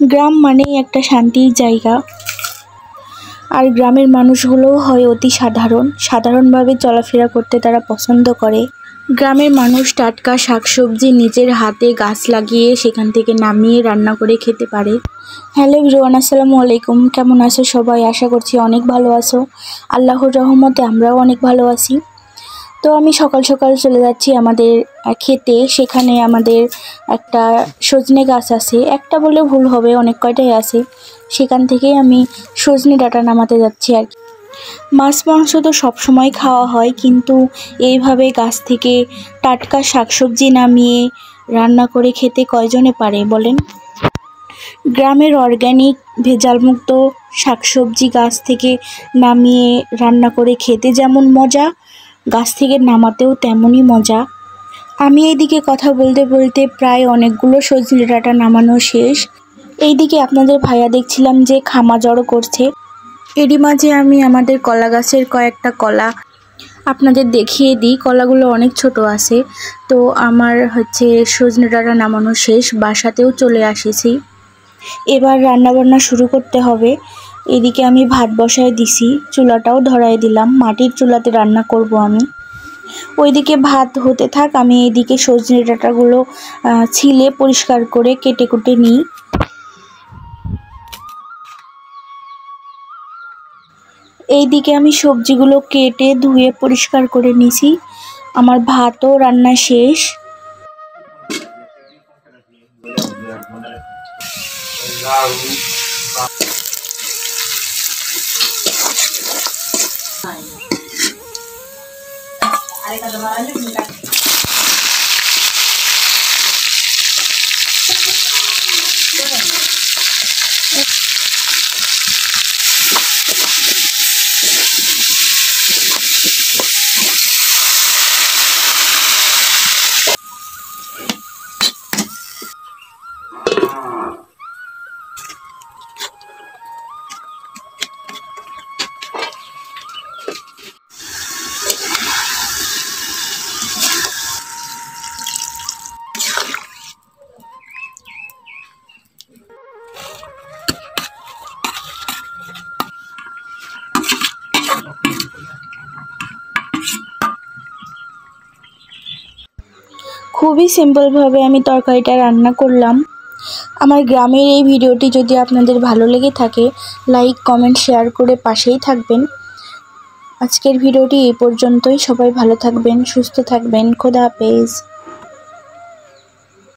গ্রাম মানেই একটা শান্তির জায়গা। আর গ্রামের মানুষগুলোও হয় অতি সাধারণভাবে চলাফেরা করতে তারা পছন্দ করে। গ্রামের মানুষ টাটকা শাকসবজি নিজের হাতে গাছ লাগিয়ে সেখান থেকে নামিয়ে রান্না করে খেতে পারে। হ্যালো এভরিওয়ান, আসসালামু আলাইকুম। কেমন আছো সবাই? আশা করছি অনেক ভালো আছো। আল্লাহর রহমতে আমরাও অনেক ভালো আছি। তো আমি সকাল সকাল চলে যাচ্ছি আমাদের খেতে। সেখানে আমাদের একটা সজনে গাছ আছে, একটা বলে ভুল হবে, অনেক কয়টাই আছে। সেখান থেকেই আমি সজনে ডাঁটা নামাতে যাচ্ছি আর কি। মাছ মাংস তো সবসময় খাওয়া হয়, কিন্তু এইভাবে গাছ থেকে টাটকা শাকসবজি নামিয়ে রান্না করে খেতে কয়জনে পারে বলেন? গ্রামের অর্গ্যানিক ভেজালমুক্ত শাকসবজি গাছ থেকে নামিয়ে রান্না করে খেতে যেমন মজা, গাছ থেকে নামাতেও তেমনই মজা। আমি এইদিকে কথা বলতে বলতে প্রায় অনেকগুলো সজনে ডাঁটা নামানো শেষ। এইদিকে আপনাদের ভাইয়া দেখছিলাম যে খামা জড়ো করছে। এরই মাঝে আমি আমাদের কলা গাছের কয়েকটা কলা আপনাদের দেখিয়ে দিই। কলাগুলো অনেক ছোট আছে। তো আমার সজনে ডাঁটা নামানো শেষ, বাসাতেও চলে আসিছি। এবার রান্নাবান্না শুরু করতে হবে। এদিকে আমি ভাত বসায় দিছি, চুলাটাও ধরাই দিলাম। মাটির চুলাতে রান্না করব আমি। ওইদিকে ভাত হতে থাক, আমি এইদিকে সজনে ডাঁটাগুলো ছিলে পরিষ্কার করে কেটে কুটে নিই। এইদিকে আমি সবজিগুলো কেটে ধুয়ে পরিষ্কার করে নিছি। আমার ভাতও রান্না শেষ। খুবই সিম্পলভাবে আমি তরকারিটা রান্না করলাম। আমার গ্রামের এই ভিডিওটি যদি আপনাদের ভালো লেগে থাকে, লাইক কমেন্ট শেয়ার করে পাশেই থাকবেন। আজকের ভিডিওটি এই পর্যন্তই। সবাই ভালো থাকবেন, সুস্থ থাকবেন। খোদা হাফেজ।